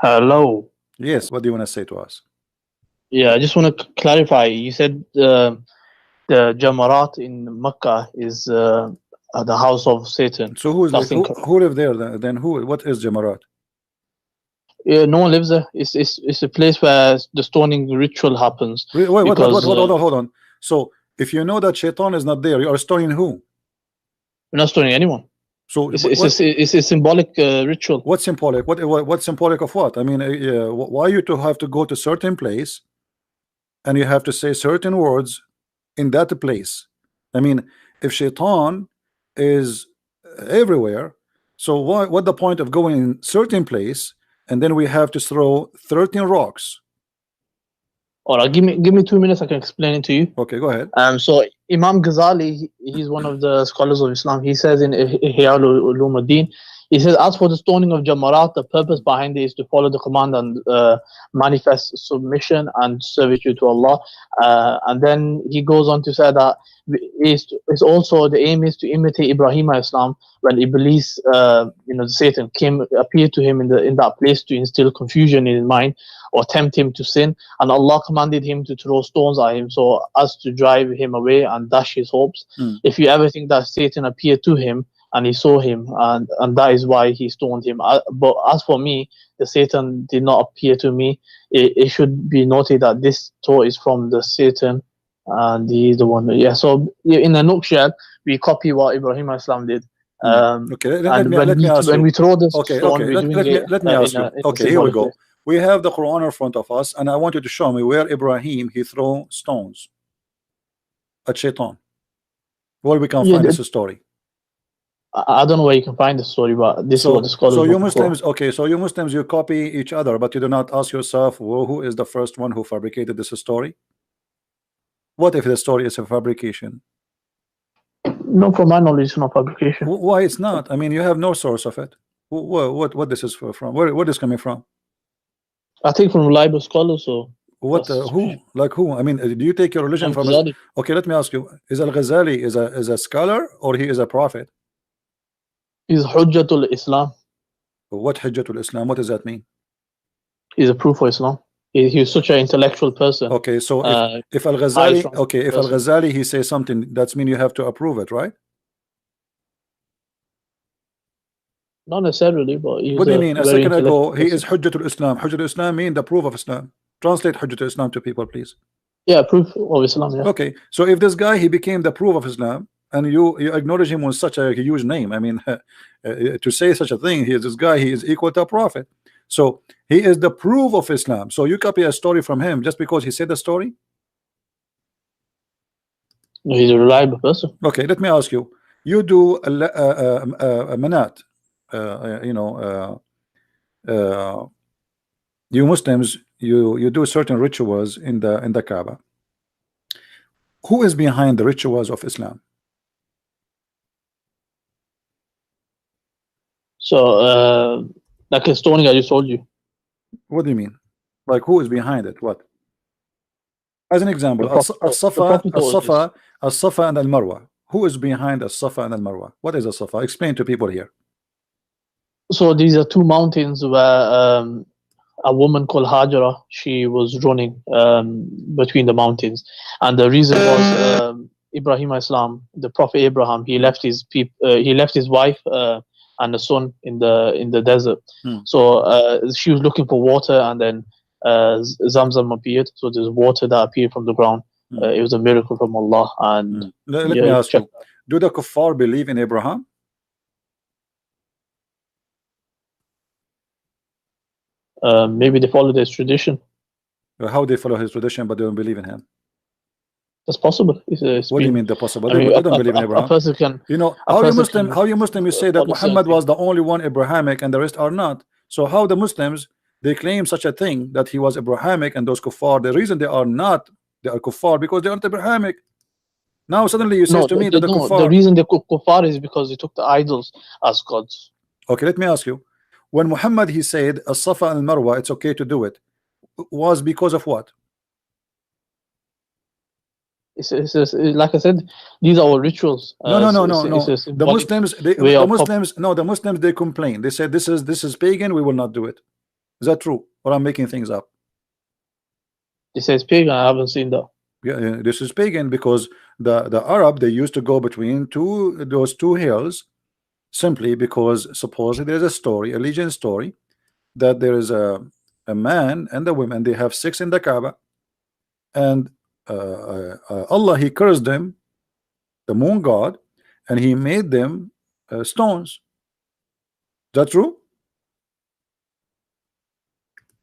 Hello. Yes, what do you want to say to us? Yeah, I just want to clarify. You said the Jamarat in Mecca is the house of Satan. So who is That's who, incorrect. who live there then? Who? What is Jamarat? Yeah, no one lives there. It's a place where the stoning ritual happens Wait, what? because Hold on. So if you know that Shaitan is not there, you are stoning who? we're not stoning anyone. So It's a symbolic ritual. what's symbolic? What's symbolic of what? I mean, why you to have to go to certain place and you have to say certain words in that place? I mean, if Shaitan is everywhere, so what the point of going in certain place and then we have to throw 13 rocks? All right, give me 2 minutes. I can explain it to you. Okay, go ahead. So Imam Ghazali, he's one of the scholars of Islam. He says in Ihya Ulumuddin, he says, as for the stoning of Jamarat, the purpose behind it is to follow the command and manifest submission and servitude to Allah. And then he goes on to say that it's also the aim is to imitate Ibrahim Islam when Iblis, Satan appeared to him in that place to instill confusion in his mind or tempt him to sin, and Allah commanded him to throw stones at him so as to drive him away and dash his hopes. If you ever think that Satan appeared to him and he saw him, and that is why he stoned him. But as for me, the Satan did not appear to me. It should be noted that this thought is from the Satan, and he is the one. Yeah. So in a nutshell, we copy what Ibrahim Islam did. Okay. Let me ask you. When we throw this okay. stone, Okay. Let me ask you. Okay. Here we go. We have the Quran in front of us, and I want you to show me where Ibrahim he throw stones at Shaitan. Where we can find this story. I don't know where you can find the story, but this is what the scholars. So you Muslims, okay, so you Muslims, you copy each other, but you do not ask yourself who is the first one who fabricated this story. What if the story is a fabrication? No, from my knowledge, it's not fabrication. Why it's not? I mean, you have no source of it. What this is from? Where this coming from? I think from reliable scholars. So what? Who? Like who? I mean, do you take your religion from? Okay, let me ask you: is Al-Ghazali is a scholar or he is a prophet? He's Hujjatul Islam. What Hujjatul Islam? What does that mean? He's a proof for Islam. He's such an intellectual person. Okay, so if Al-Ghazali, if Al-Ghazali he says something, that's mean you have to approve it, right? Not necessarily, but what do you mean? A second ago, he is Hujjatul Islam. Hujjatul Islam mean the proof of Islam. Translate Hujjatul Islam to people, please. Yeah, proof of Islam. Yeah. Okay, so if this guy he became the proof of Islam, and you acknowledge him with such a huge name, I mean, to say such a thing, he is this guy, he is equal to a prophet. So he is the proof of Islam. So you copy a story from him just because he said the story? He's a reliable person. Okay, let me ask you. You do a manat. You Muslims, you do certain rituals in the Kaaba. Who is behind the rituals of Islam? So like a stoning I just told you. What do you mean? Like who is behind it? What? As an example, As-Safa and Al-Marwa. Who is behind As-Safa and Al-Marwa? What is As-Safa? Explain to people here. So these are two mountains where a woman called Hajara, she was running between the mountains, and the reason was Ibrahim Islam, the Prophet Abraham, he left his wife and a son in the desert. So she was looking for water, and then Zamzam appeared. So there's water that appeared from the ground. It was a miracle from Allah. And let me ask you: do the kuffar believe in Abraham? Maybe they follow his tradition. How they follow his tradition, but they don't believe in him? That's possible. What do you mean the possible? They don't believe in Abraham. How you Muslim you say that Muhammad was the only one Abrahamic and the rest are not? So how the Muslims they claim such a thing that he was Abrahamic and those kuffar? The reason they are not, they are kuffar because they aren't Abrahamic. Now suddenly you say to me that the kuffar. The reason they kuffar is because they took the idols as gods. Okay, let me ask you. When Muhammad he said As-Safa and Al-Marwa, it's okay to do it, was because of what? It's like I said, these are all rituals. No. The Muslims they complain. They said this is pagan, we will not do it. Is that true? Or I'm making things up? It says pagan. I haven't seen that. Yeah, this is pagan because the Arab, they used to go between those two hills simply because supposedly there's a story, a legend story, that there is a man and a woman, they have sex in the Kaaba, and Allah, he cursed them, the moon god, and he made them stones. Is that true?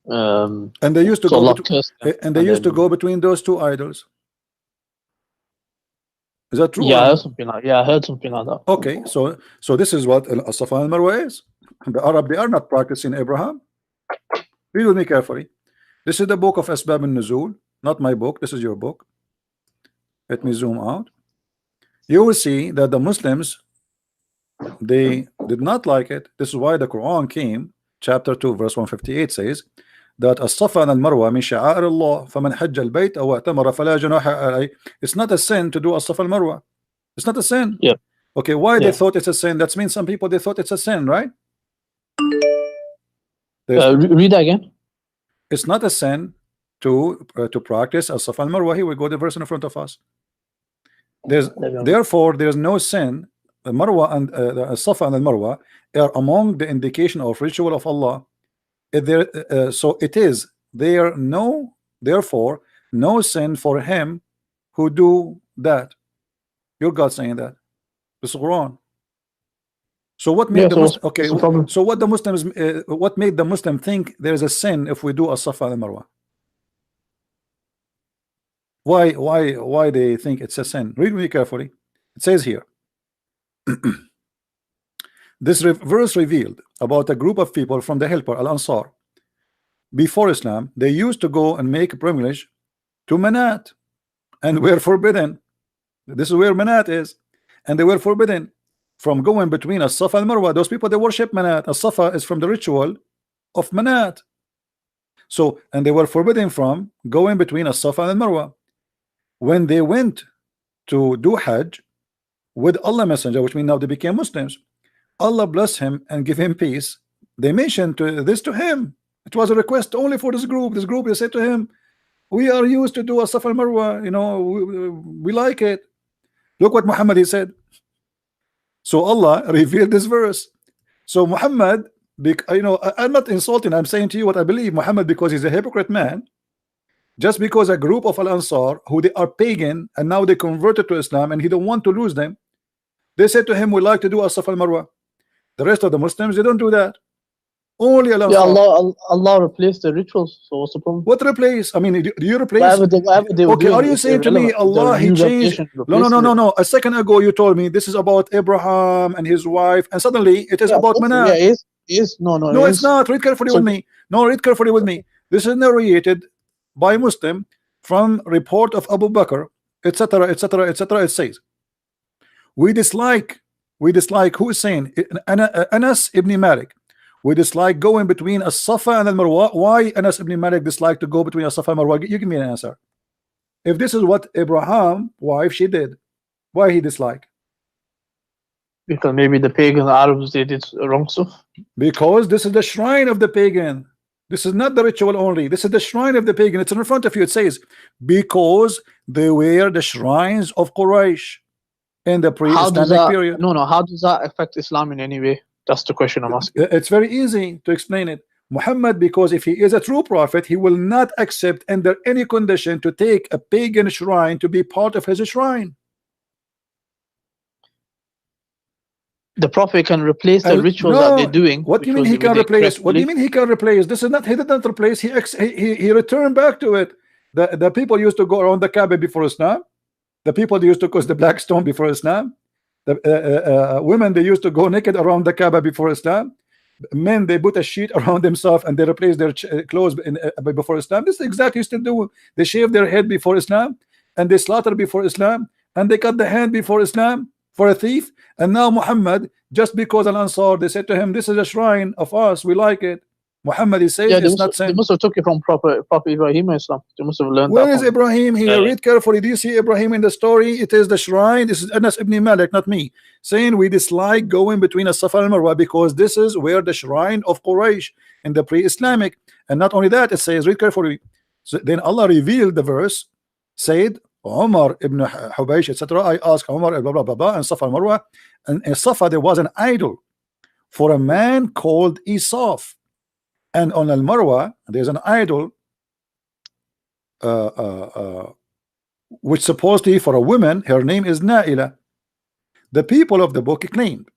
And they used to so go Allah between, cursed them, and they used to go between those two idols. Is that true? Yeah, I heard something like I heard something like that. Okay, so this is what As-Safa and Marwa is. The Arab, they are not practicing Abraham. Read with me carefully. This is the book of Asbab al-Nuzul, not my book. This is your book. Let me zoom out. You will see that the Muslims, they did not like it. This is why the Quran came, chapter 2, verse 158 says that As-Safa and Al-Marwa min sha'air Allah faman hajja al-bayt aw i'tamara fala junaha alayhi. It's not a sin to do As-Safa and Marwa. It's not a sin. Yeah. Okay, why they thought it's a sin? That means some people, they thought it's a sin, right? Read that again. It's not a sin to practice As-Safa and Marwa. Here we go, the verse in front of us. Therefore, there's no sin. The Marwa and the Safa and the Marwa are among the indication of ritual of Allah. So it is there therefore no sin for him who do that. Your God saying that. This is Quran. So what made so what the Muslims what made the Muslim think there's a sin if we do As-Safa and Marwa? Why they think it's a sin? Read me carefully. It says here. This verse revealed about a group of people from the helper Al-Ansar. Before Islam, they used to go and make a pilgrimage to Manat and were forbidden. This is where Manat is, and they were forbidden from going between As-Safa and Marwa. Those people, they worship Manat. As-Safa is from the ritual of Manat. So, and they were forbidden from going between As-Safa and Marwa. When they went to do Hajj with Allah Messenger, which means now they became Muslims, Allah bless him and give him peace. They mentioned this to him. It was a request only for this group. This group, they said to him, we are used to do As-Safa and Marwa, you know, we like it. Look what Muhammad he said. So Allah revealed this verse. So Muhammad, you know, I'm not insulting, I'm saying to you what I believe. Muhammad, because he's a hypocrite man, just because a group of Al-Ansar who they are pagan and now they converted to Islam and he don't want to lose them, they said to him, we like to do As-Safa and Marwa. The rest of the Muslims, they don't do that. Only Al-Ansar. Yeah, Allah replaced the rituals. So what's the problem? What replace? I mean, do you replace? Whatever they were okay, doing, are you saying to me Allah he changed? No. A second ago you told me this is about Abraham and his wife, and suddenly it is about Manat. Yeah, it is. No, it's not. Read carefully with me. No, read carefully with me. This is narrated by Muslim from report of Abu Bakr, etc., etc., etc. It says, we dislike who is saying Anas ibn Malik. We dislike going between As-Safa and Al-Marwa. Why Anas ibn Malik dislike to go between As-Safa and Marwa? You give me an answer. If this is what Abraham wife she did, why he dislike? Because maybe the pagan Arabs they did wrong stuff. Because this is the shrine of the pagan. This is not the ritual only. This is the shrine of the pagan. It's in front of you. It says because they were the shrines of Quraysh in the pre-Islamic period. No. How does that affect Islam in any way? That's the question I'm asking. It's very easy to explain it. Muhammad, because if he is a true prophet, he will not accept under any condition to take a pagan shrine to be part of his shrine. The prophet can replace the rituals that they're doing. What do you mean he can replace? What do you mean he can replace? This is not, he did not replace, he returned back to it. The people used to go around the Kaaba before Islam. The people used to cause the black stone before Islam. The women, they used to go naked around the Kaaba before Islam. Men, they put a sheet around themselves and they replace their clothes before Islam. This is exactly used to do. They shave their head before Islam, and they slaughter before Islam, and they cut the hand before Islam for a thief. And now Muhammad, just because Al-Ansar, they said to him, this is a shrine of us, we like it. Muhammad, he says Yeah, it's not they sent. must have took it from Prophet Ibrahim Islam. They must have learned Where that is from Ibrahim here? Yeah. Read carefully. Do you see Ibrahim in the story? It is the shrine. This is Anas ibn Malik, not me, saying we dislike going between a Safa and Marwa because this is where the shrine of Quraysh in the pre-Islamic. And not only that, it says, read carefully. So then Allah revealed the verse, said, Umar ibn Hubaysh, etc. I asked Umar, blah, blah, blah, blah, and Safa and Marwa. And in Safa, there was an idol for a man called Isaf. And on Al Marwa, there's an idol which supposedly for a woman, her name is Naila. The people of the book claimed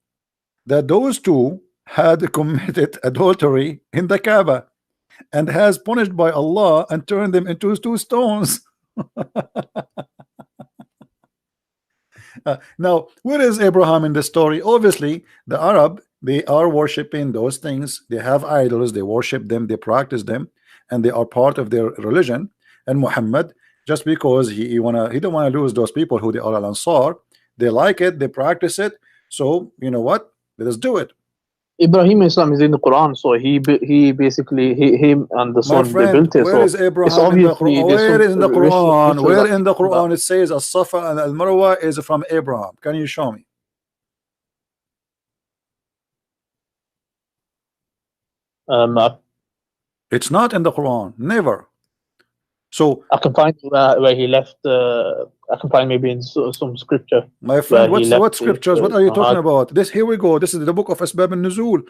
that those two had committed adultery in the Kaaba and has punished by Allah and turned them into two stones. Now, where is Abraham in the story? Obviously, the Arab, they are worshiping those things. They have idols, they worship them, they practice them, and they are part of their religion. And Muhammad, just because he don't want to lose those people who they are Al Ansar, they like it, they practice it. So you know what? Let us do it. Ibrahim Islam is in the Quran, so he basically him and the son they built it. Where So is Abraham in the Quran? Where is in the Quran? Where in the Quran it says As-Safa and Al-Marwa is from Abraham? Can you show me? It's not in the Quran. Never. So I can find where he left. I can find maybe in some scripture. My friend, what scriptures? What are you talking about? This, here we go. This is the book of Asbab al-Nuzul.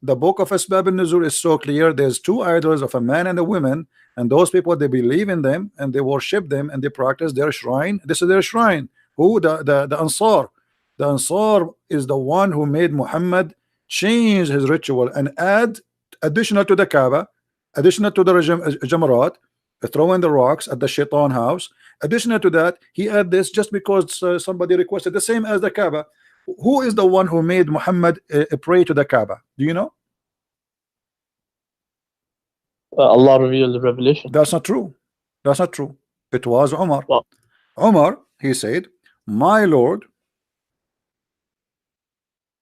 The book of Asbab al-Nuzul is so clear. There's two idols of a man and a woman, and those people, they believe in them and they worship them and they practice their shrine. This is their shrine. Who? The Ansar. The Ansar is the one who made Muhammad change his ritual and add additional to the Kaaba, additional to the Jamarat, throwing the rocks at the Shaitan house. Additional to that, he had this just because somebody requested, the same as the Kaaba. Who is the one who made Muhammad pray to the Kaaba? Do you know? Allah revealed the revelation. That's not true. That's not true. It was Umar. Well, Umar, he said, my Lord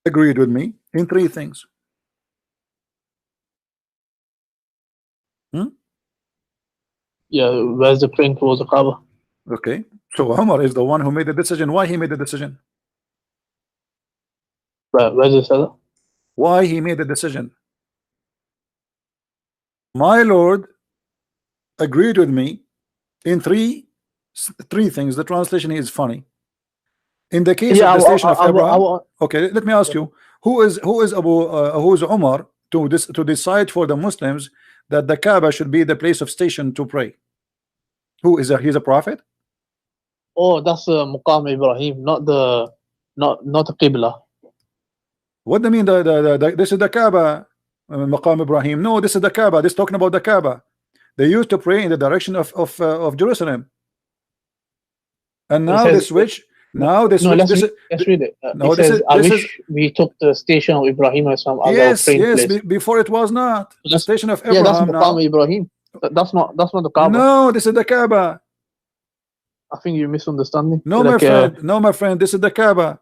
agreed with me in three things. Yeah, where's the praying towards the Kaaba? Okay, so Umar is the one who made the decision. Why he made the decision? Where's it said? Why he made the decision? My Lord agreed with me in three things. The translation is funny. In the case of the station of Abraham, okay, let me ask you, who is Umar to decide for the Muslims that the Kaaba should be the place of station to pray? Who is he's a prophet? Oh, that's Muqam Ibrahim, not the Qibla. What do you mean? This is the Kaaba, Maqam Ibrahim? No, this is the Kaaba. This is talking about the Kaaba. They used to pray in the direction of Jerusalem, and now they switch. Now they switch. Let's read it. No, I wish we took the station of Ibrahim as our praying place. Before it was not the station of Abraham. Yeah, that's Muqam Ibrahim. That's not the Kaaba. No, this is the Kaaba. I think you're misunderstanding. No, my friend. No, my friend. This is the Kaaba.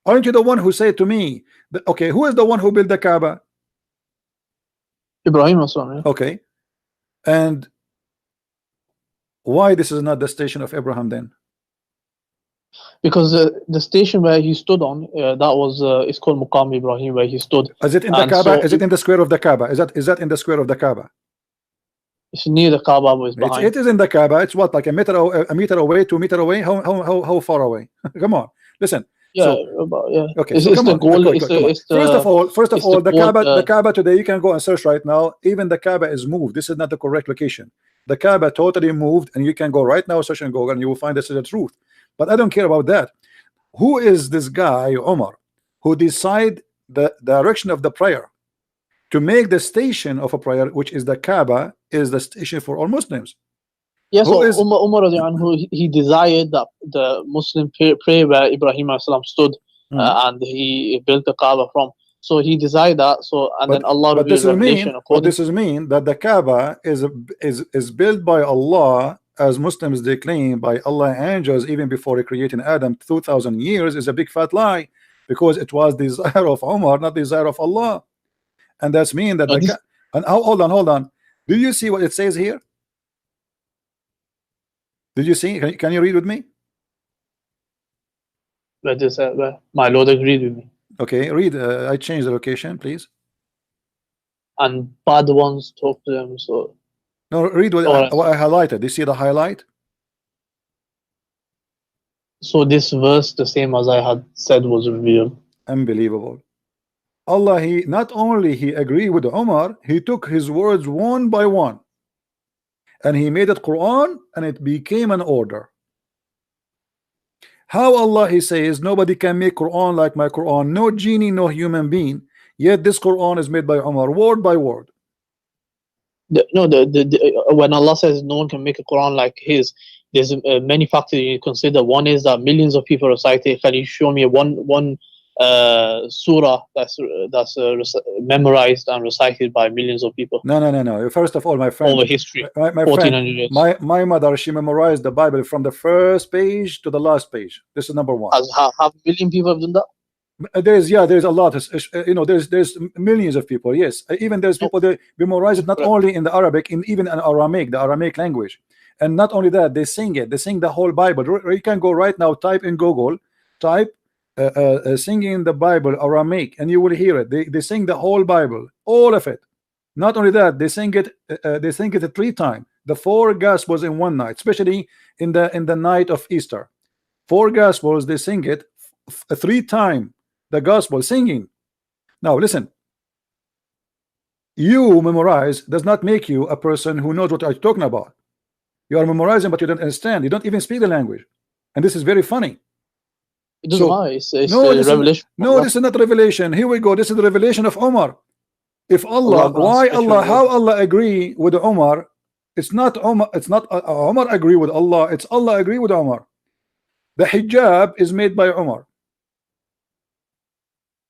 Aren't you the one who said to me, okay, who is the one who built the Kaaba? Ibrahim also. Yeah. Okay. And why this is not the station of Abraham then? Because the station where he stood on, that was it's called Muqam Ibrahim, where he stood. Is it in the Kaaba? So is it in the square of the Kaaba? Is that in the square of the Kaaba? It's near the Kaaba, but it's behind. It is in the Kaaba. It's what, like a meter away, 2 meters away? How far away? Come on, listen. Yeah, okay. So come on. First of all, the Kaaba today, you can go and search right now. Even the Kaaba is moved. This is not the correct location. The Kaaba totally moved, and you can go right now, search and Google, and you will find this is the truth. But I don't care about that. Who is this guy, Omar, who decide the direction of the prayer to make the station of a prayer, which is the Kaaba, is the station for all Muslims? Yes, yeah, so Umar he desired that the Muslim pray where Ibrahim stood, and he built the Kaaba from. So he desired that. So then Allah revealed revelation. But this is mean that the Kaaba is built by Allah, as Muslims they claim, by Allah angels even before creating Adam 2,000 years, is a big fat lie, because it was the desire of Umar, not the desire of Allah. and that's mean that No, the this- guy, and hold on. Do you see what it says here? Did you see? Can you read with me? where this, where my Lord agreed with me. Okay, read. I changed the location, please. And bad ones talk to them. So No, read what, Alright. what I highlighted. Do you see the highlight? so this verse, the same as I had said, was revealed. Unbelievable. Allah, he not only he agreed with Umar, he took his words one by one and he made it Quran, and it became an order. How Allah, he says, nobody can make Quran like my Quran, no genie, no human being, yet this Quran is made by Umar, word by word. When Allah says no one can make a Quran like his, there's many factors you consider. One is that millions of people recite it. Can you show me one surah that's memorized and recited by millions of people No. First of all, my friend, over history? my 1400 friend, years. my mother, she memorized the Bible from the first page to the last page. This is number one. Has half a million people have done that? There's a lot. There's millions of people. Yes, even there's people that memorize it not only in the Arabic, even in Aramaic, the Aramaic language, and not only that, they sing it. They sing the whole Bible. You can go right now, type in Google, type singing the Bible Aramaic, and you will hear it. They sing the whole Bible, all of it. Not only that, they sing it. They sing it 3 times. The 4 Gospels in one night, especially in the night of Easter. 4 Gospels, they sing it 3 times. The gospel singing. Now listen, you memorize does not make you a person who knows what you're talking about. You are memorizing, but you don't understand. You don't even speak the language, and this is very funny. It doesn't So, matter. It's no, this revelation. is not revelation. Here we go. This is the revelation of Umar. If Allah, why Allah, how Allah agree with Umar? It's not Umar. It's not Umar agree with Allah. It's Allah agree with Umar. The hijab is made by Umar.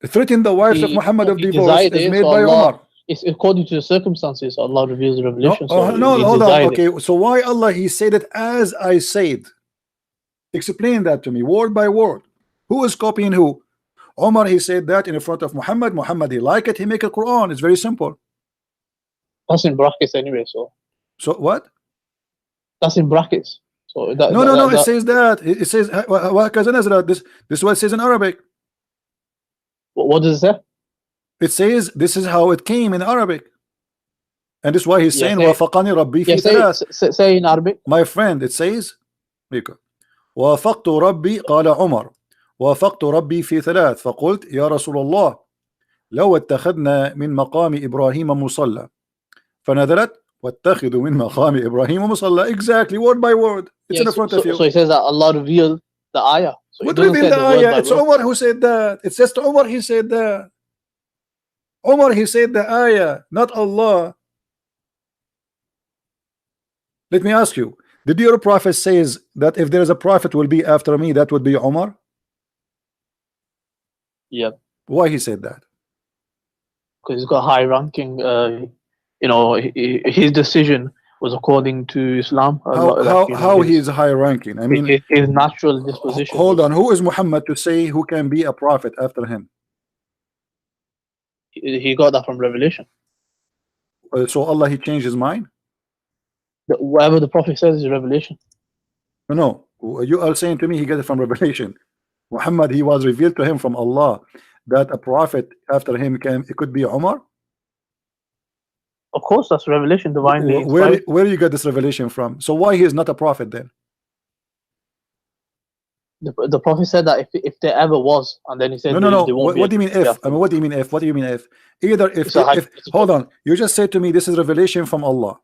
Threaten the wives of Muhammad of divorce is made by Umar. It's according to the circumstances. Allah reveals the revelation. No, hold on. Okay, so why Allah he said it as I said? Explain that to me, word by word. Who is copying who? Umar he said that in front of Muhammad. Muhammad he like it. He make a Quran. It's very simple. That's in brackets anyway. So what? That's in brackets. So no. It says that. It says this is what it says in Arabic. What does it say? It says this is how it came in Arabic, and this is why he's saying وافقني ربي في ثلاث. Say in Arabic. My friend, it says وافقت ربي قال عمر وافقت ربي في ثلاث فقلت يا رسول الله لو اتخذنا من مقام إبراهيم مصلى فنزلت واتخذوا من مقام إبراهيم مصلى. Exactly, word by word. It's in front of you. So it says that Allah revealed the ayah. So what revealed the ayah? It's Umar who said that. It says to Umar he said that. Umar he said the ayah, not Allah. Let me ask you, did your prophet says that if there is a prophet will be after me, that would be Umar? Yeah. Why he said that? Because he's got high ranking. His decision was according to Islam. How he is high ranking? I mean, his natural disposition. Hold on, who is Muhammad to say who can be a prophet after him? He got that from revelation. So Allah he changed his mind? Whatever the prophet says is revelation. No, you are saying to me he got it from revelation. Muhammad, he was revealed to him from Allah that a prophet after him it could be Umar. Of course, that's revelation, divinely. Where you get this revelation from? So why he is not a prophet then? The prophet said that if there ever was, and then he said no. What do you mean if? I mean, what do you mean if? What do you mean if? Either if hold on, you just said to me this is revelation from Allah.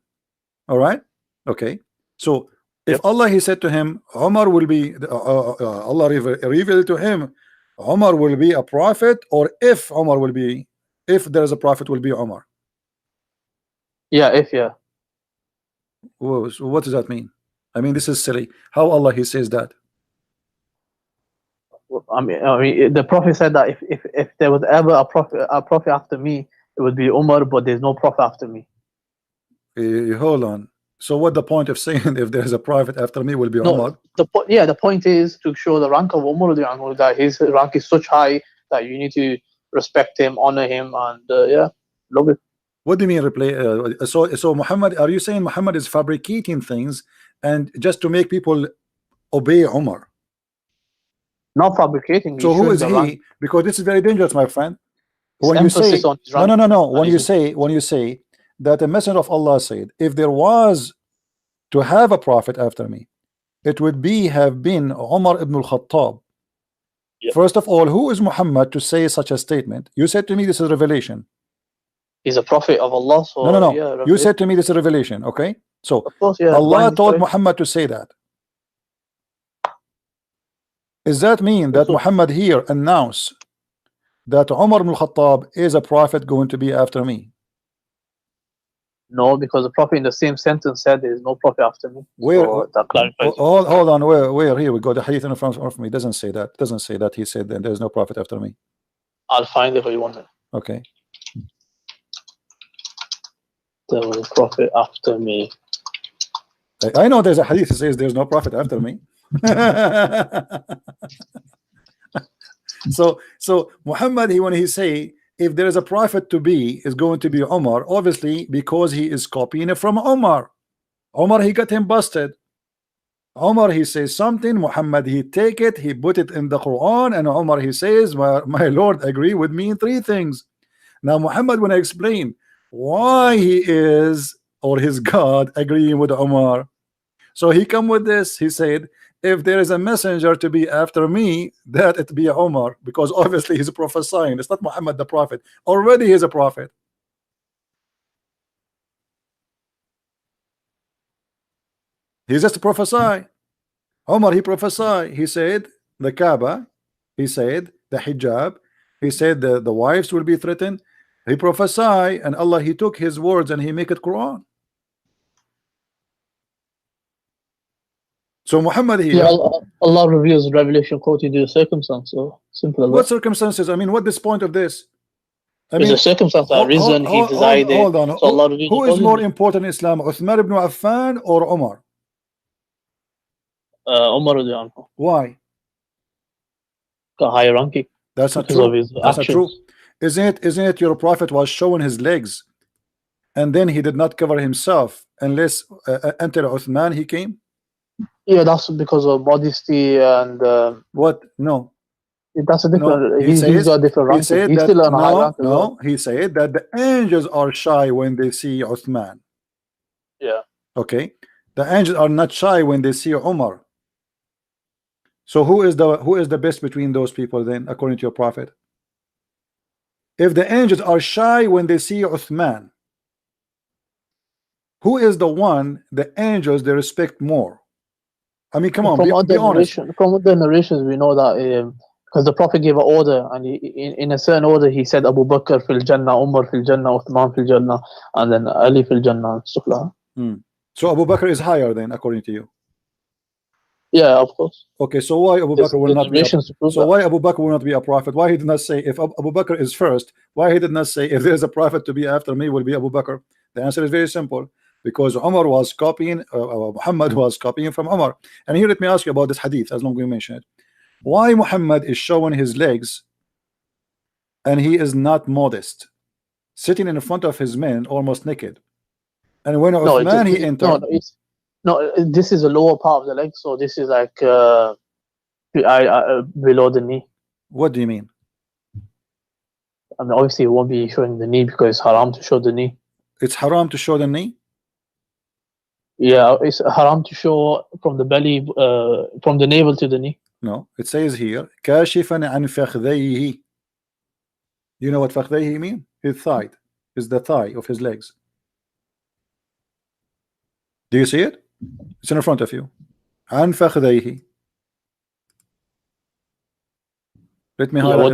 All right, okay. So if Allah he said to him, Umar will be Allah revealed to him, Umar will be a prophet, or if Umar will be, if there is a prophet will be Umar. Yeah. Whoa, so what does that mean? I mean, this is silly. How Allah he says that? I mean, the prophet said that if there was ever a prophet after me, it would be Umar, but there's no prophet after me. Hold on. So what the point of saying if there's a prophet after me will be Umar? The point is to show the rank of Umar, that his rank is such high that you need to respect him, honor him, and Love it. What do you mean replay? So Muhammad, are you saying Muhammad is fabricating things and just to make people obey Umar? Not fabricating. So He's who showing is the he? rank. Because this is very dangerous, my friend. His When you emphasis say on his rank. no, when and you say that the Messenger of Allah said, if there was to have a prophet after me, it would have been Umar ibn al-Khattab. Yeah. First of all, who is Muhammad to say such a statement? You said to me this is revelation. He's a prophet of Allah. So No. yeah, You said to me this is revelation. Okay, so of course, yeah. Allah blind told inspiration. Muhammad to say that. Does that mean that Also- Muhammad here announced that Umar ibn al-Khattab is a prophet going to be after me? No, because the prophet in the same sentence said there is no prophet after me. Where? So that clarifies. Hold on. Where? Here we go. The hadith in front of me doesn't say that. Doesn't say that. He said that there's no prophet after me. I'll find it for you one minute. Okay. There was a prophet after me. I know there's a hadith that says there's no prophet after me. So Muhammad, when he say if there is a prophet to be, is going to be Umar, obviously because he is copying it from Umar. Umar, he got him busted. Umar, he says something, Muhammad, he take it, he put it in the Quran, and Umar, he says, my Lord agree with me in 3 things. Now Muhammad, when I explain why he is, or his God, agreeing with Umar, so he come with this, he said, if there is a messenger to be after me, that it be Umar, because obviously he's prophesying. It's not Muhammad the prophet. Already he's a prophet. He's just a prophesy. Umar, he prophesied. He said the Kaaba, he said the hijab, he said the wives will be threatened. He prophesied, and Allah, he took his words and he make it Quran. So Muhammad here, Yeah, Allah reveals revelation according to the circumstance. So simple as what that. circumstances? I mean, what this point of this? I There's mean, a circumstance that arisen, he decided. hold on. So Allah reveals Who is accordingly. more important in Islam, Uthman ibn Affan or Umar? Umar radiallahu anhu. Why? Got higher ranking. That's not Because of true. his That's not true. actions. Isn't it your prophet was showing his legs, and then he did not cover himself unless until Uthman he came? Yeah, that's because of modesty and What? No. that's a different. No. He's got a different He ranking. said He's that still on a high rank as well. no. He said that the angels are shy when they see Uthman. Yeah. Okay. The angels are not shy when they see Umar. So who is the best between those people then, according to your prophet? If the angels are shy when they see Uthman, who is the one the angels they respect more? I mean, come on, be honest. From the narrations, we know that because the prophet gave an order, and in a certain order, he said Abu Bakr fil Jannah, Umar fil Jannah, Uthman fil Jannah, and then Ali fil Jannah, and stuff like that. So Abu Bakr is higher then, according to you? Yeah, of course. Okay, so why Abu Bakr will not be? Why Abu Bakr will not be a prophet? Why he did not say if Abu Bakr is first? Why he did not say if there is a prophet to be after me will be Abu Bakr? The answer is very simple. Because Umar was copying, Muhammad was copying from Umar. And here let me ask you about this hadith, as long as we mentioned it. Why Muhammad is showing his legs and he is not modest, sitting in front of his men almost naked? And when Uthman he entered, no, this is the lower part of the leg, so this is like below the knee. What do you mean? I mean, obviously it won't be showing the knee because it's haram to show the knee. It's haram to show the knee? Yeah, it's haram to show from the belly, from the navel to the knee. No, it says here, كاشفا عن فخذيه. You know what فخذيه mean? His thigh is the thigh of his legs. Do you see it? It's in front of you. عن فخذيه. Let me highlight.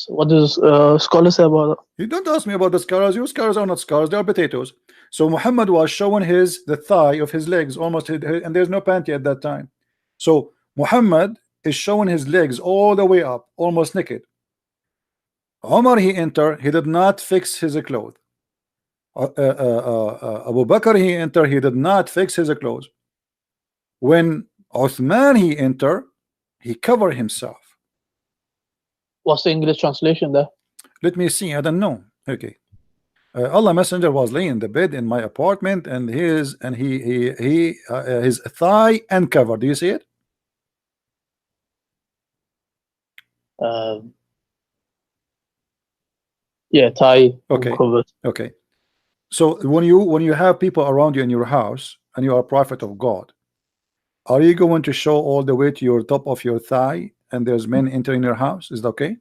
What does scholars say about that? You don't ask me about the scholars. Your scholars are not scholars, they are potatoes. So Muhammad was showing the thigh of his legs almost, and there's no panty at that time. So Muhammad is showing his legs all the way up, almost naked. Umar he entered, he did not fix his clothes. Abu Bakr he entered, he did not fix his clothes. When Uthman he entered, he covered himself. What's the English translation there? Let me see. I don't know. Okay. Allah Messenger was laying in the bed in my apartment, and his thigh uncovered. Do you see it? Yeah, tie. Okay. Covered. Okay. So when you have people around you in your house and you are a prophet of God, are you going to show all the way to your top of your thigh and there's men entering your house? Is that okay?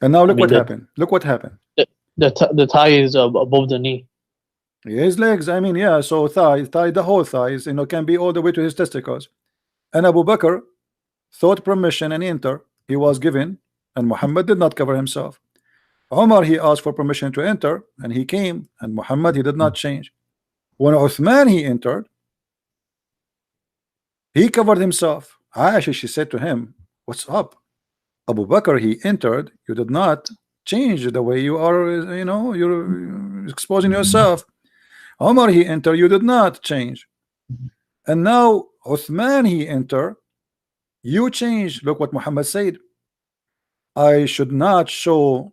And now look what happened. Look what happened. The thigh is above the knee. His legs, I mean, yeah, so thigh, the whole thighs, you know, can be all the way to his testicles. And Abu Bakr sought permission and enter. He was given, and Muhammad did not cover himself. Umar, he asked for permission to enter, and he came, and Muhammad, he did not change. When Uthman, he entered, he covered himself. Aisha, she said to him, what's up? Abu Bakr, he entered, you did not change the way you are, you know, you're exposing yourself. Umar, he entered, you did not change. And now Uthman, he entered, you change. Look what Muhammad said. I should not show,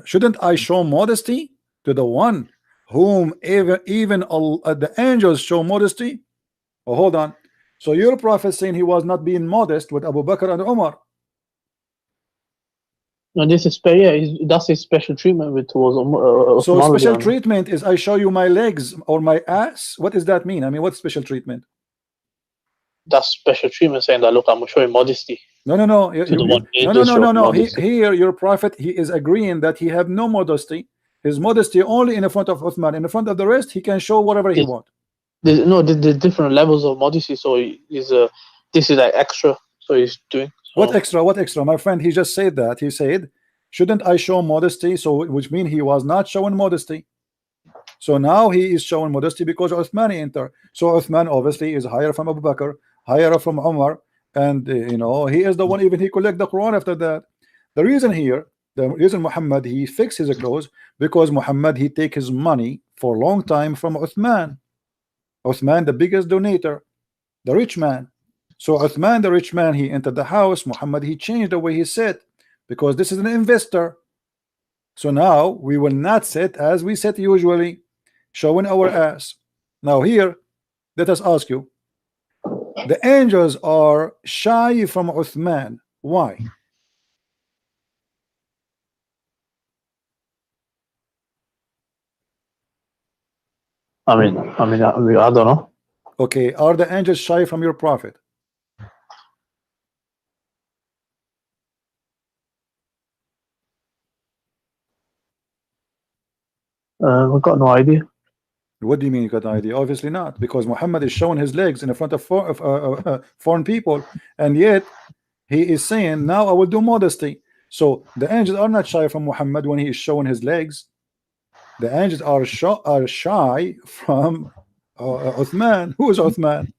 shouldn't I show modesty to the one whom even the angels show modesty? Oh, hold on. So your prophet saying he was not being modest with Abu Bakr and Umar. No, this is that's his special treatment with towards so special treatment is I show you my legs or my ass. What does that mean? I mean, what's special treatment? That's special treatment, saying that look, I'm showing modesty. No. No. Here, your prophet, he is agreeing that he have no modesty. His modesty only in the front of Uthman. In the front of the rest, he can show whatever he wants. There's different levels of modesty. So this is like extra. So he's doing. So. What extra? What extra? My friend, he just said that. He said, shouldn't I show modesty? So which means he was not showing modesty. So now he is showing modesty because Uthman entered. So Uthman obviously is higher from Abu Bakr, higher from Umar, and you know, he is the one, even he collect the Quran after that. The reason Muhammad, he fixed his clothes, because Muhammad, he take his money for a long time from Uthman. Uthman, the biggest donator, the rich man. So Uthman, the rich man, he entered the house. Muhammad, he changed the way he sat, because this is an investor. So now we will not sit as we sit usually, showing our ass. Now here, let us ask you, the angels are shy from Uthman. Why? I mean, I don't know. Okay, are the angels shy from your prophet? I've got no idea. What do you mean you got no idea? Obviously not, because Muhammad is showing his legs in front of foreign people, and yet he is saying, now I will do modesty. So the angels are not shy from Muhammad when he is showing his legs. The angels are shy from Uthman. Who is Uthman?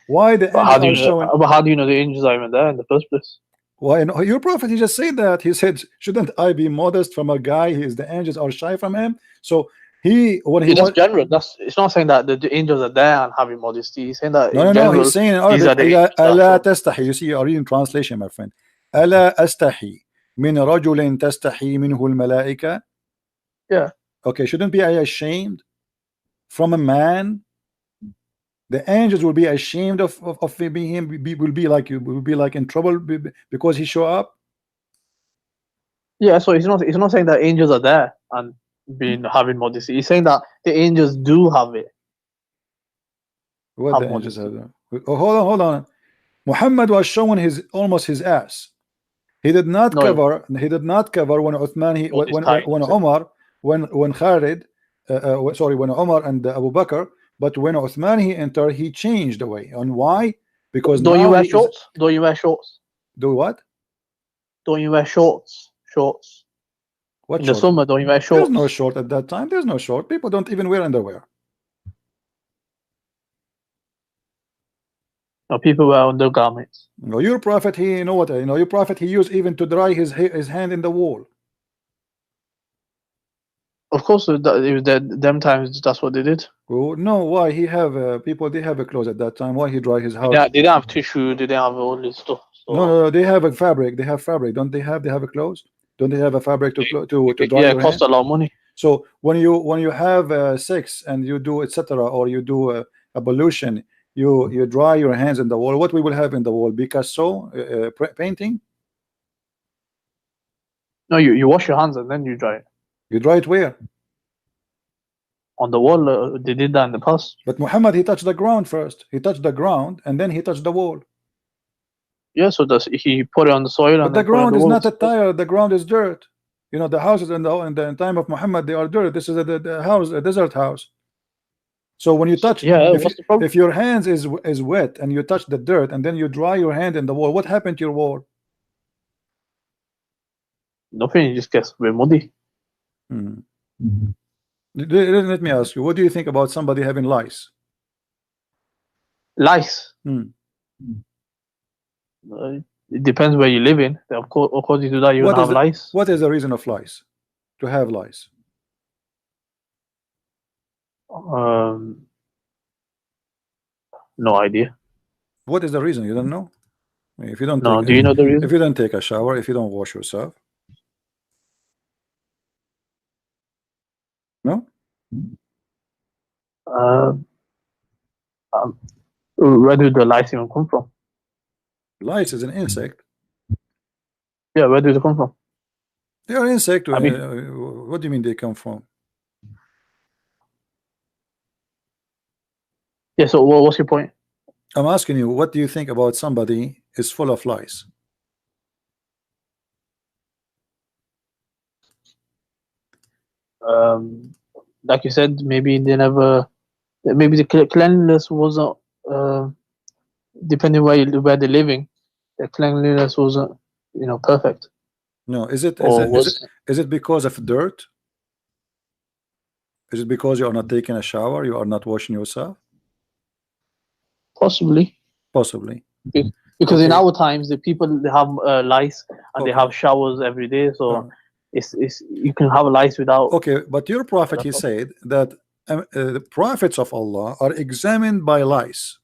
Why the angels are showing? But how do you know the angels are even there in the first place? Why? No, your prophet, he just said that. He said, shouldn't I be modest from a guy? The angels are shy from him. So that's general. It's not saying that the angels are there and having modesty. He's saying that no, he's saying Allah tastahi. You see, you are reading translation, my friend. Allah astahi min rajulin tastahi minhu al-malaika. Yeah. Okay, shouldn't be ashamed from a man? The angels will be ashamed of being him. Will be like in trouble because he show up. Yeah, so he's not saying that angels are there and having modesty. He's saying that the angels do have it. What the angels have there? Oh, hold on. Muhammad was showing almost his ass. He did not cover. He did not cover when Uthman. When Umar, when Khalid, when Umar and Abu Bakr. But when Uthman he entered, he changed the way. And why? Because don't you wear shorts? Don't you wear shorts? Do what? Don't you wear shorts? Shorts. What in the summer, don't you wear shorts? There's no short at that time. There's no short. People don't even wear underwear. No, people wear undergarments. No, your prophet, your prophet, he used even to dry his hand in the wall. Of course, it was them times. That's what they did. Oh no, why he have people? They have a clothes at that time. Why he dry his house? Yeah, they didn't have tissue. They didn't have all this stuff. So. No, they have a fabric. They have fabric. Don't they have? They have a clothes. Don't they have a fabric to dry Yeah, your it costs hand? a lot of money. So when you have sex and you do etc., or you do a pollution, you dry your hands in the wall. What we will have in the wall? Picasso painting? No, you wash your hands and then you dry it. You dry it where? On the wall, they did that in the past. But Muhammad, he touched the ground first. He touched the ground and then he touched the wall. Yeah, so he put it on the soil But and the then put it on ground the is not walls. a tile. The ground is dirt. You know, the houses in the time of Muhammad, they are dirt. This is the house, a desert house. So when you touch, Yeah, what's the problem? if your hands is wet and you touch the dirt and then you dry your hand in the wall, what happened to your wall? Nothing, it just gets a bit muddy. Let me ask you, what do you think about somebody having lice? Lice. It depends where you live in. Of course, according to that, you will have lice. What is the reason of lice? To have lice? No idea. What is the reason? You don't know? If you don't No, do you know the reason? If you don't take a shower, if you don't wash yourself. No? Where do the lice even come from? Lice is an insect. Yeah, where do they come from? They are insect. I mean, what do you mean they come from? Yeah, so what's your point? I'm asking you, what do you think about somebody is full of lice? Like you said, maybe they never, maybe the cleanliness wasn't, depending where they're living, the cleanliness wasn't, perfect. No, is it because of dirt? Is it because you are not taking a shower, you are not washing yourself? Possibly. Possibly. Because in our times, the people, they have lice and they have showers every day, so it's you can have lice without. Okay, but your prophet, he said that the prophets of Allah are examined by lice.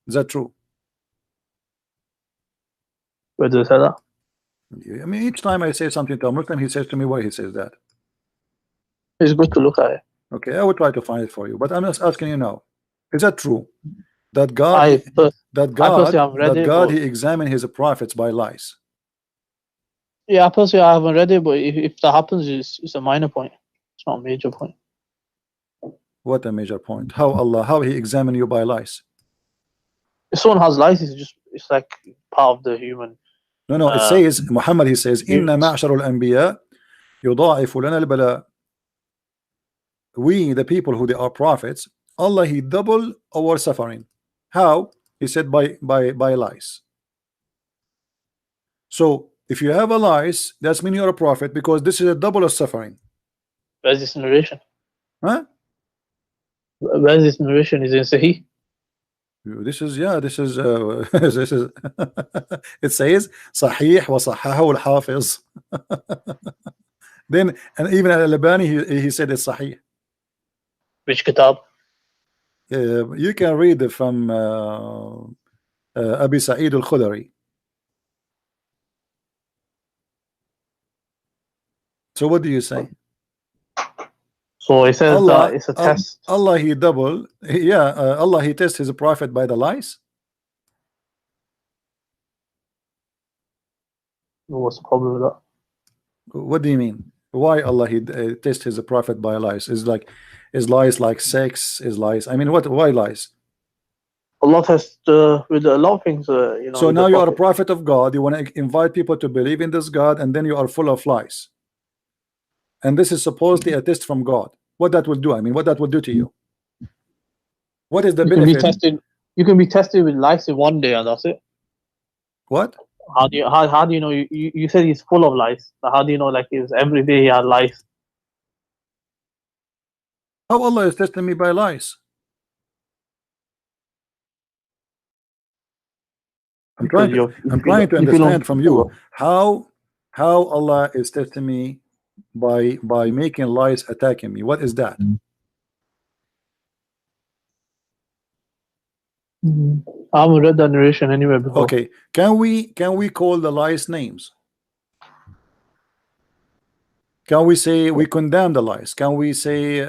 Is that true? Where do they say that? I mean, each time I say something to a Muslim, he says to me why he says that. It's good to look at it. Okay, I will try to find it for you, but I'm just asking you now. Is that true? That God, he examined his prophets by lies. Yeah, personally, I haven't read it, but if that happens, it's a minor point. It's not a major point. What a major point? How he examined you by lies? If someone has lies, it's like part of the human. No, it says Muhammad. He says, "Inna ma'shar al-anbiya yudha'ifu lana al-bala." We, the people who they are prophets, Allah, he double our suffering. How? He said by lies. So if you have a lies, that's mean you're a prophet, because this is a double of suffering. Where's this narration? Huh? Where's this narration? Is it Sahih? This is this is it says Sahih wa Sahahu al-Hafiz. Then and even Al-Albani he said it's Sahih. Which kitab? You can read it from Abi Sa'id al-Khudri. So what do you say? So it says Allah, that it's a test. Allah he double, Allah he tests his prophet by the lies. What's the problem with that? What do you mean? Why Allah he tests his prophet by lies? Is lies like sex? Is lies? I mean, what? Why lies? Allah tests with a lot of things. So now you are a prophet of God. You want to invite people to believe in this God, and then you are full of lies. And this is supposedly a test from God. What that will do? I mean, what that will do to you? What is the benefit? You can be tested with lies in one day, and that's it. What? How do you know? You said he's full of lies. So how do you know? Like, every day he had lies. How Allah is testing me by lies? I'm trying to understand from you how Allah is testing me by making lies attacking me. What is that? I haven't read that narration anywhere before. Okay, can we call the lies names? Can we say we condemn the lies? Can we say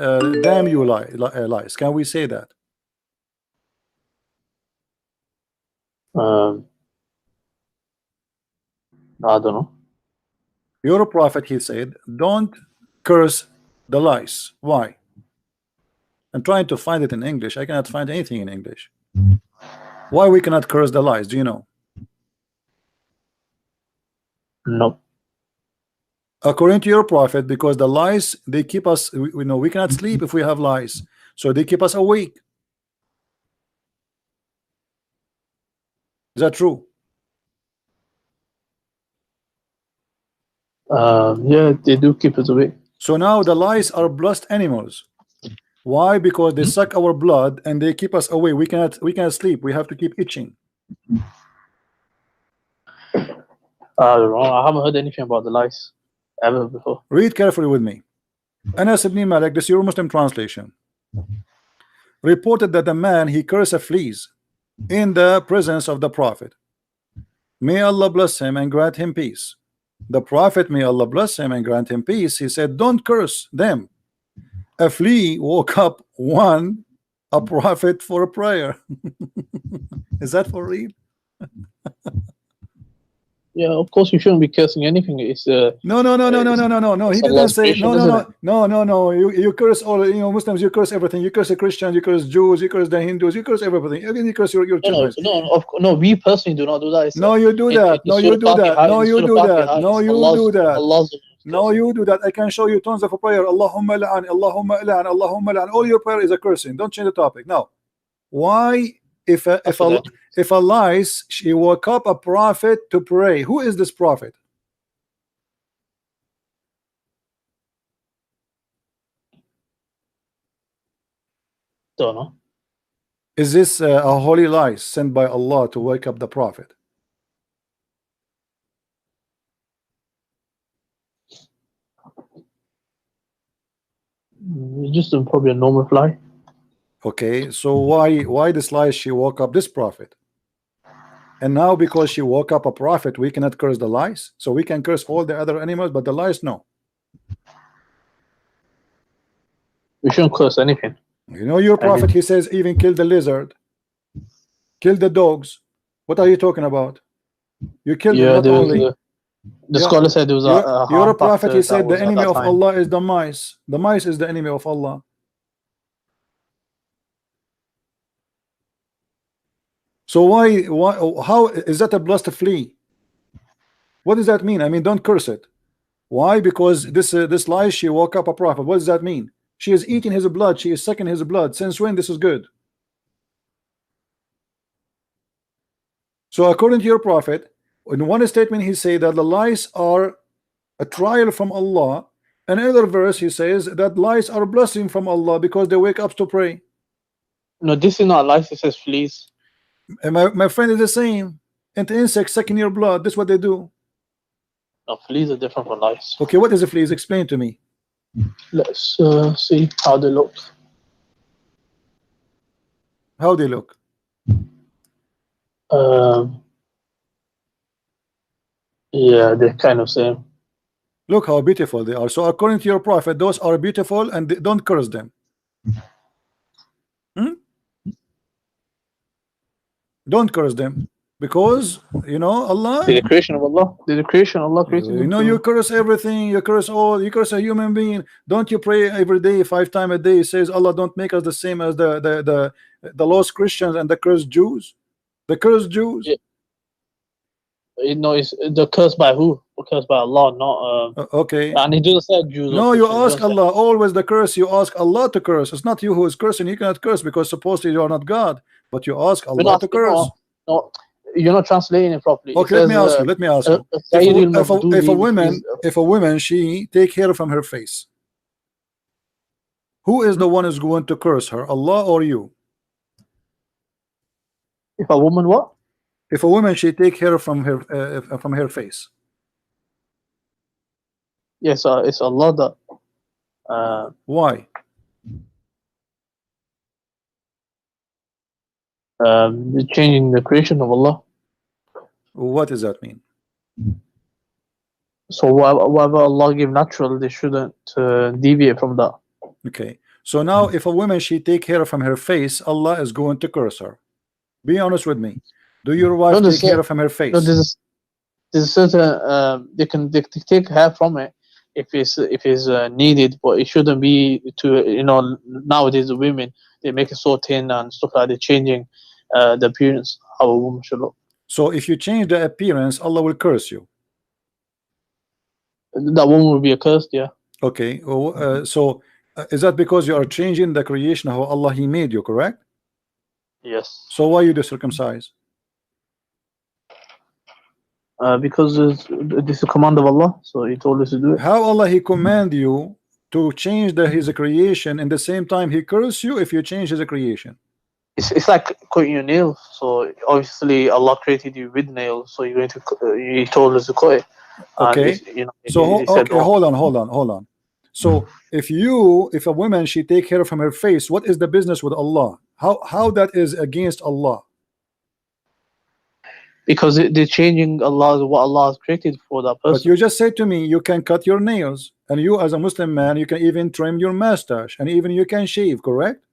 damn you lies? Can we say that? I don't know. Your prophet, he said, don't curse the lies. Why? I'm trying to find it in English. I cannot find anything in English. Why we cannot curse the lies? Do you know? No. According to your prophet, because the lies, they keep us, we know we cannot sleep if we have lies, so they keep us awake. Is that true? Yeah, they do keep us awake. So now the lies are blessed animals. Why? Because they suck our blood and they keep us away. We cannot sleep. We have to keep itching. I don't know. I haven't heard anything about the lies ever before. Read carefully with me. Anas ibn Malik, this is your Muslim translation, reported that a man, he cursed fleas in the presence of the prophet. May Allah bless him and grant him peace. The prophet, may Allah bless him and grant him peace, he said, don't curse them. A flea woke up one a prophet for a prayer. Is that for real? Yeah, of course you shouldn't be cursing anything. It's No. He didn't say no. You curse all, Muslims. You curse everything. You curse the Christians. You curse Jews. You curse the Hindus. You curse everything. Again, you curse your children. No. We personally do not do that. No, you do that. No, you do that. No, you do that. No, you do that. No, you do that. I can show you tons of prayer. Allahumma la'an, Allahumma la'an, Allahumma la'an. All your prayer is a cursing. Don't change the topic. Now, why? If a lies, she woke up a prophet to pray. Who is this prophet? Don't know. Is this a holy lie sent by Allah to wake up the prophet? Just probably a normal fly. Okay, so why this lie? She woke up this prophet, and now because she woke up a prophet, we cannot curse the lies. So we can curse all the other animals, but the lies, no. We shouldn't curse anything. Your prophet, he says even kill the lizard, kill the dogs. What are you talking about? You killed them, not only. The scholar said there was your prophet, he said the enemy of Allah is the mice. The mice is the enemy of Allah. So why how is that a blessed flea? What does that mean? I mean, don't curse it. Why? Because this lie, she woke up a prophet. What does that mean? She is eating his blood. She is sucking his blood. Since when this is good? So according to your prophet, in one statement he said that the lies are a trial from Allah. Another verse he says that lies are a blessing from Allah because they wake up to pray. No, this is not lies. It says fleas. And my friend is the same. And the insects sucking your blood. That's what they do. No, fleas are different from lice. Okay, what is a flea? Explain to me. Let's see how they look. How they look? Yeah, they're kind of same. Look how beautiful they are. So according to your prophet, those are beautiful and don't curse them. Don't curse them, because Allah. They're the creation of Allah. They're the creation of Allah created them. You curse everything. You curse all. You curse a human being. Don't you pray every day, 5 times a day? It says Allah, don't make us the same as the lost Christians and the cursed Jews. The cursed Jews. Yeah. It's the curse by who? The curse by Allah, not okay. And he doesn't say Jews. No, you ask Allah. Always the curse. You ask Allah to curse. It's not you who is cursing. You cannot curse because supposedly you are not God. But you ask Allah to curse. No, you're not translating it properly. Okay, let me ask you. Let me ask you. If a woman she take hair from her face, who is the one who's going to curse her? Allah or you? If a woman what? If a woman she take hair from her face. Yes, it's Allah that. Why? Changing the creation of Allah. What does that mean? So whatever Allah give natural, they shouldn't deviate from that. Okay, so now if a woman she take hair from her face, Allah is going to curse her. Be honest with me. Do your wife No, take hair from her face? No, there's certain they can take hair from it if it's needed, but it shouldn't be to, you know, nowadays the women, they make it so thin and stuff like they're changing the appearance how a woman should look. So if you change the appearance, Allah will curse you. That woman will be accursed, yeah. Okay, so is that because you are changing the creation how Allah He made you, correct? Yes. So why you circumcise? Because this is a command of Allah, so He told us to do it. How Allah He command you to change His creation, and the same time He curse you if you change His creation? It's like cutting your nails. So obviously Allah created you with nails, so you're going to. He told us to cut it. Okay. You know, So he said, okay, hold on. So if a woman she take hair from her face, what is the business with Allah? How that is against Allah? Because they're changing Allah, what Allah has created for that person. But you just said to me you can cut your nails, and you as a Muslim man you can even trim your mustache, and even you can shave, correct?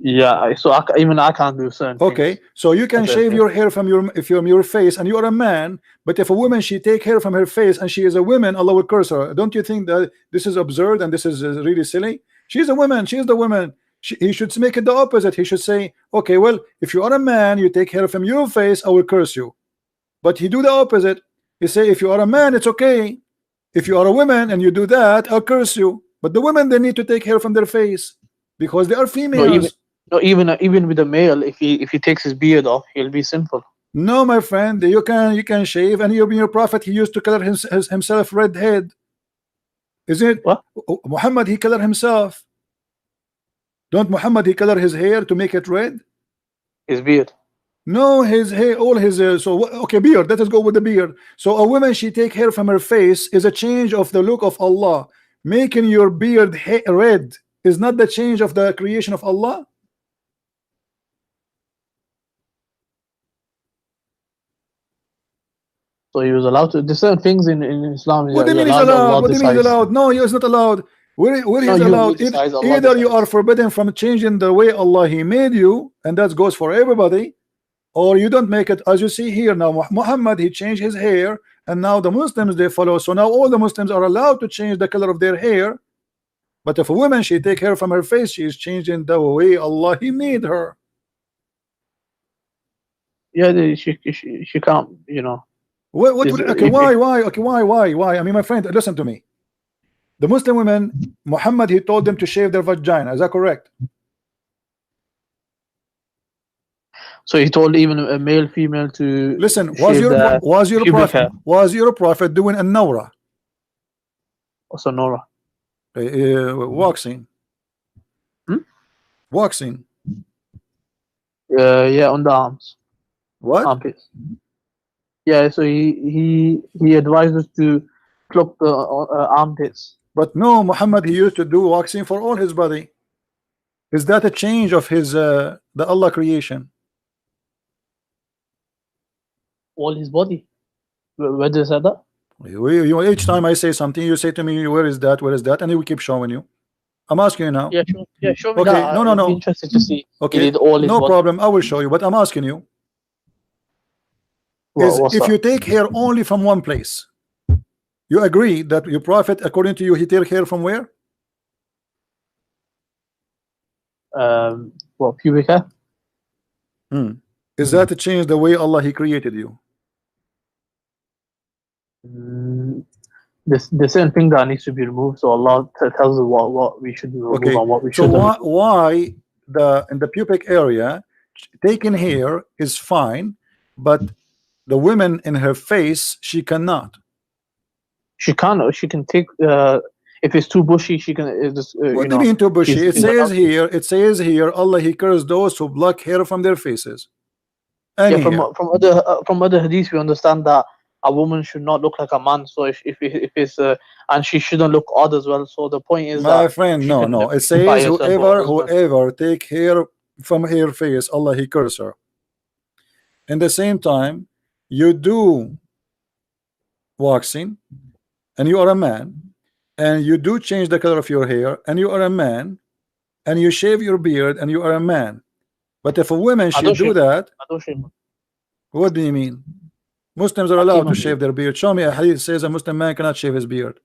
Yeah, so even I can't do certain okay things. So you can shave your hair from your face, and you are a man. But if a woman she take hair from her face and she is a woman, Allah will curse her. Don't you think that this is absurd and this is really silly? She's a woman, she's the woman. He should make it the opposite. He should say, okay, well, if you are a man, you take hair from your face, I will curse you. But he do the opposite. He say, if you are a man, it's okay. If you are a woman and you do that, I'll curse you. But the women, they need to take hair from their face because they are females. Even with a male, if he takes his beard off, he'll be sinful. No, my friend, you can shave, and your prophet he used to color himself red head. Is it what? Muhammad he color himself? Don't Muhammad he color his hair to make it red? His beard. No, his hair, all his so okay, beard. Let us go with the beard. So a woman she take hair from her face is a change of the look of Allah. Making your beard red is not the change of the creation of Allah. So he was allowed to. There's certain things in Islam. What do you mean he's allowed? What do you mean he's allowed? No, he is not allowed. Where he's allowed? Either you are forbidden from changing the way Allah He made you, and that goes for everybody, or you don't make it. As you see here now, Muhammad he changed his hair, and now the Muslims they follow. So now all the Muslims are allowed to change the color of their hair. But if a woman she take hair from her face, she is changing the way Allah He made her. Yeah, she can't. You know. Okay, why? Okay, why? I mean, my friend, listen to me. The Muslim women, Muhammad he told them to shave their vagina. Is that correct? So he told even a male, female to listen. Was your prophet doing a nawra? What's a nawra? Waxing. Waxing. Yeah, on the arms. What? Armpits. Yeah, so he advised us to pluck the armpits. But no, Muhammad he used to do waxing for all his body. Is that a change of his the Allah creation? All his body. Where does say that? Each time I say something, you say to me, "Where is that? Where is that?" And we keep showing you. I'm asking you now. Yeah, sure. Yeah, show me okay, that. No. Interested to see. Okay, he did all his no body. problem. I will show you. But I'm asking you. If you take hair only from one place, you agree that your prophet, according to you, he take hair from where? Pubic hair. Is that to change the way Allah he created you? There's certain thing that needs to be removed. So Allah tells us what we should remove and what we shouldn't. So why in the pubic area taking hair is fine, but the women in her face she cannot? She can. She can take. If it's too bushy, she can. What do you mean too bushy? It says here, Allah he cursed those who pluck hair from their faces. Yeah, from other hadiths we understand that a woman should not look like a man. So if it's and she shouldn't look odd as well. So the point is, my friend, no. It says whoever take hair from her face, Allah he curse her. In the same time, you do waxing and you are a man, and you do change the color of your hair and you are a man, and you shave your beard and you are a man. But if a woman should do that, what do you mean? Muslims are allowed to shave their beard. Show me a hadith says a Muslim man cannot shave his beard.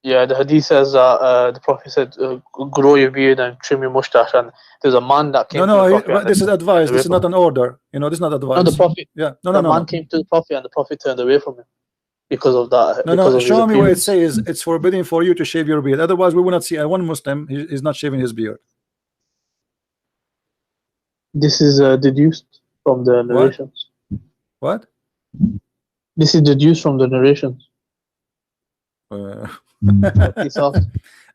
Yeah, the hadith says the Prophet said, grow your beard and trim your mustache. And there's a man that came. This is advice. This is not an order. You know, this is not advice. No, the Prophet. Yeah, the man came to the Prophet, and the Prophet turned away from him because of that. Show me where it says it's forbidden for you to shave your beard. Otherwise, we will not see one Muslim is not shaving his beard. This is deduced from the narrations. What? This is deduced from the narrations.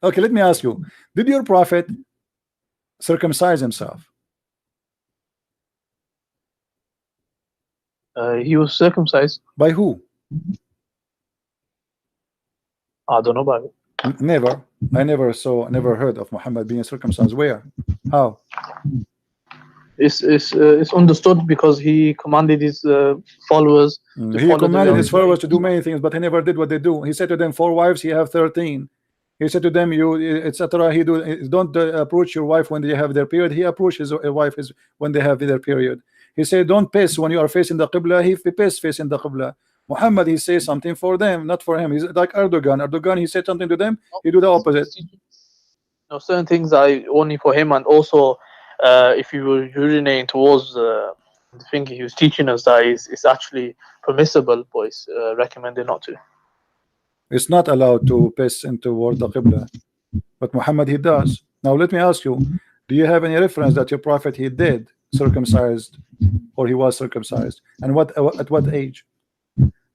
Okay, let me ask you, did your Prophet circumcise himself? He was circumcised. By who? I don't know about it. Never. I never heard of Muhammad being circumcised. Where? How? It's understood because he commanded his followers. He commanded his followers to do many things, but he never did what they do. He said to them, 4 wives, he have 13. He said to them, you etc. He don't approach your wife when they have their period. He approached his wife when they have their period. He said, don't piss when you are facing the Qibla. He pissed facing the Qibla. Muhammad, he says something for them, not for him. He's like Erdogan. He said something to them, he do the opposite. No, certain things are only for him, and also if you were urinating towards the thing, he was teaching us that it's actually permissible, but it's recommended not to. It's not allowed to piss toward the Qibla, but Muhammad, he does. Now let me ask you, do you have any reference that your Prophet, he did circumcised, or he was circumcised, and at what age?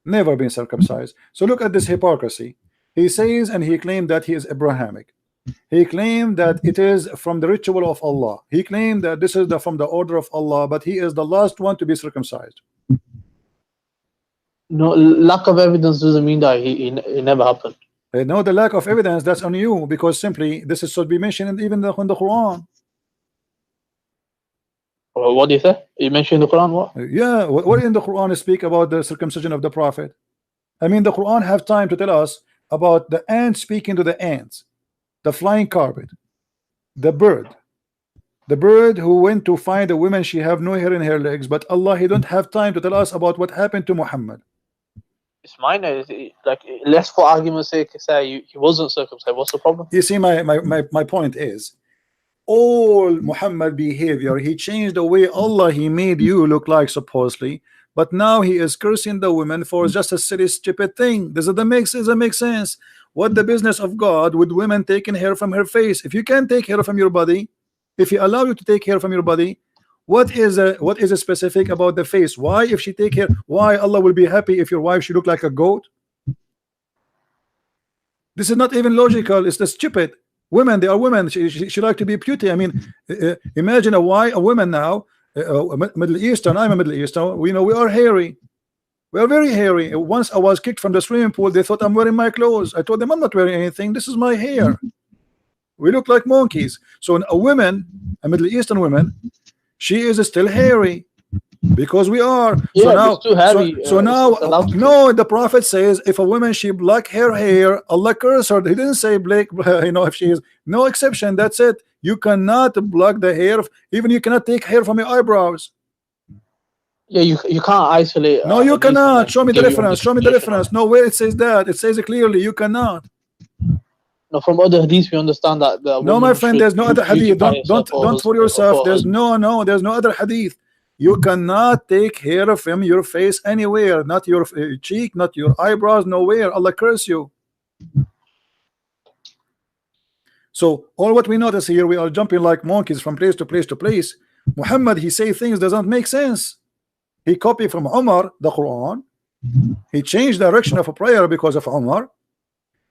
Never been circumcised. So look at this hypocrisy. He says, and he claimed that he is Abrahamic. He claimed that it is from the ritual of Allah. He claimed that this is from the order of Allah, but he is the last one to be circumcised. No, lack of evidence doesn't mean that it never happened. No, the lack of evidence, that's on you, because simply this is should be mentioned even in the Quran. What do you say? You mentioned in the Quran what? Yeah, what in the Quran speak about the circumcision of the Prophet? I mean, the Quran have time to tell us about the ants speaking to the ants, the flying carpet, the bird who went to find a woman, she have no hair in her legs, but Allah, he don't have time to tell us about what happened to Muhammad. It's minor. Like, let's for argument's sake say he wasn't circumcised. What's the problem? You see, my point is, all Muhammad behavior, he changed the way Allah, he made you look like supposedly, but now he is cursing the women for just a silly stupid thing. Does it make sense? What the business of God with women taking hair from her face? If you can't take hair from your body, if he allow you to take hair from your body, what is specific about the face? Why, if she take hair, why Allah will be happy if your wife should look like a goat? This is not even logical. It's the stupid. Women, they are women. She like to be beauty. I mean, imagine a woman now, Middle Eastern. I'm a Middle Eastern. We know we are hairy. We are very hairy. Once I was kicked from the swimming pool, they thought I'm wearing my clothes. I told them I'm not wearing anything. This is my hair. We look like monkeys. So a woman, a Middle Eastern woman, she is still hairy. Because we are. Yeah, so now no, the Prophet says if a woman she black her hair, Allah curse her. He didn't say black, if she is no exception. That's it. You cannot block the hair, even you cannot take hair from your eyebrows. Yeah, you can't isolate. No, you cannot. Show me the reference. Show me the reference. No way it says that. It says it clearly. You cannot. No, from other hadiths we understand that. No, my friend, there's no other hadith. Don't fool yourself. There's no other hadith. You cannot take hair from your face anywhere, not your cheek, not your eyebrows, nowhere. Allah curse you. So all what we notice here, we are jumping like monkeys from place to place to place. Muhammad, he say things doesn't make sense. He copied from Umar the Quran. He changed the direction of a prayer because of Umar.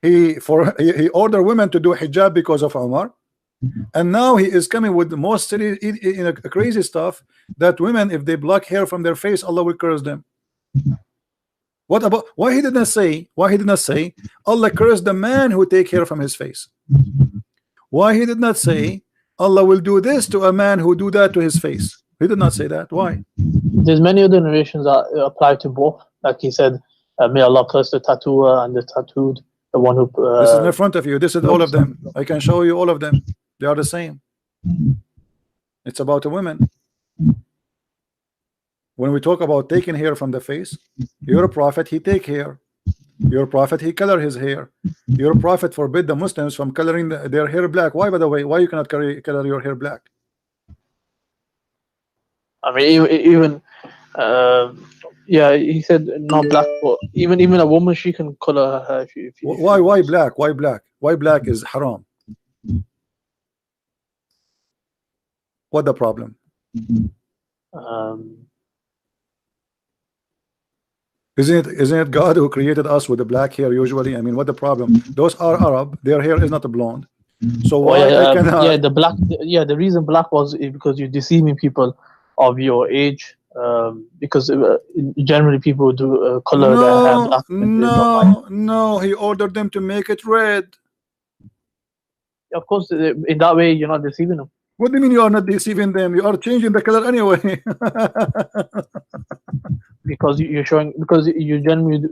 He ordered women to do hijab because of Umar. And now he is coming with the most silly, crazy stuff that women, if they block hair from their face, Allah will curse them. What about why he did not say Allah curse the man who take hair from his face? Why he did not say Allah will do this to a man who do that to his face? He did not say that. Why? there's many other narrations that apply to both. Like he said, may Allah curse the tattooer and the tattooed, the one who. This is in front of you. This is all of them. I can show you all of them. They are the same. It's about a woman. When we talk about taking hair from the face, your prophet, he take hair. Your prophet, he color his hair. Your prophet forbid the Muslims from coloring their hair black. Why, by the way, why you cannot color your hair black? I mean, even yeah, he said not black, but even a woman, she can color her hair. Why black? Why black? Why black is haram? What the problem? Isn't it God who created us with the black hair usually? I mean, what the problem? Those are Arab. Their hair is not blonde. So why I cannot? Yeah, the black. Yeah, the reason black was because you're deceiving people of your age. Because generally people do color their hair black. No. He ordered them to make it red. Of course, in that way you're not deceiving them. What do you mean you are not deceiving them? You are changing the color anyway. Because you're showing, because you generally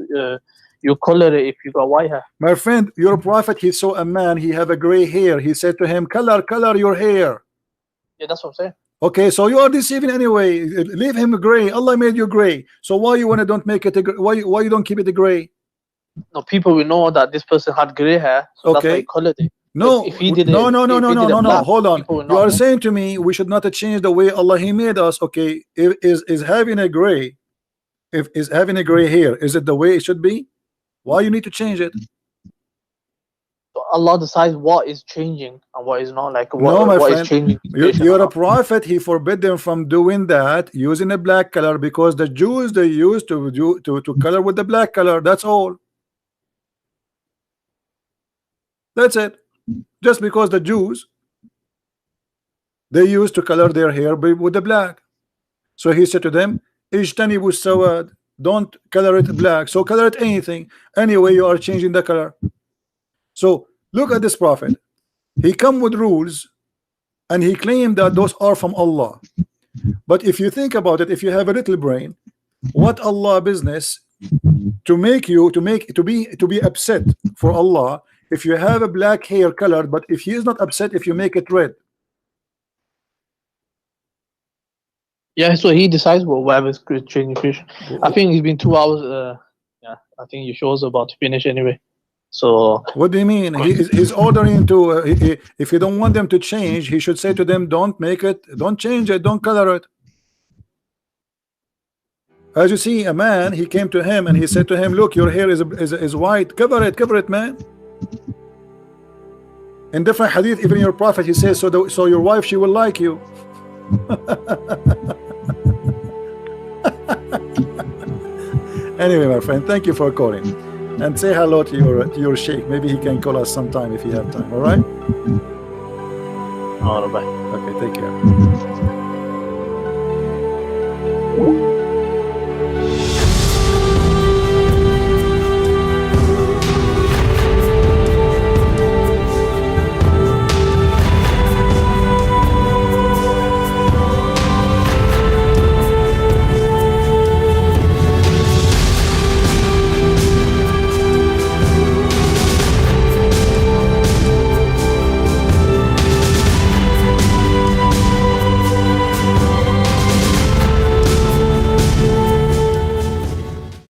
you color it if you got white hair. My friend, your prophet, he saw a man, he have a gray hair. He said to him, color your hair. Yeah, that's what I'm saying. Okay, so you are deceiving anyway. Leave him gray. Allah made you gray. So why you want to don't make it a, why you don't keep it gray? No, people will know that this person had gray hair. So that's why he colored it. No, if he did no. Black, hold on. You are saying to me we should not change the way Allah he made us. Okay, is having a gray, is having a gray hair, is it the way it should be? Why you need to change it? Allah decides what is changing and what is not. Like what, no, my what friend, is changing. You're a prophet. He forbid them from doing that, using a black color, because the Jews, they used to color with the black color. That's all. That's it. Just because the Jews, they used to color their hair with the black. So he said to them, Ijtanibu sawad, don't color it black. So color it anything. Anyway, you are changing the color. So look at this prophet. He come with rules and he claimed that those are from Allah. But if you think about it, if you have a little brain, what Allah business to make you to be upset for Allah if you have a black hair colored, but if he is not upset if you make it red? Yeah, so he decides whatever is changing creation. I think it's been 2 hours. Yeah, I think your show's about to finish anyway. So what do you mean? He's ordering to if you don't want them to change, he should say to them, don't make it, don't change it, don't color it. As you see, a man, he came to him and he said to him, look, your hair is white, cover it, man. In different hadith, even your prophet, he says, so your wife, she will like you. Anyway, my friend, thank you for calling, and say hello to your sheikh. Maybe he can call us sometime if you have time. All right? all right. Okay, take care.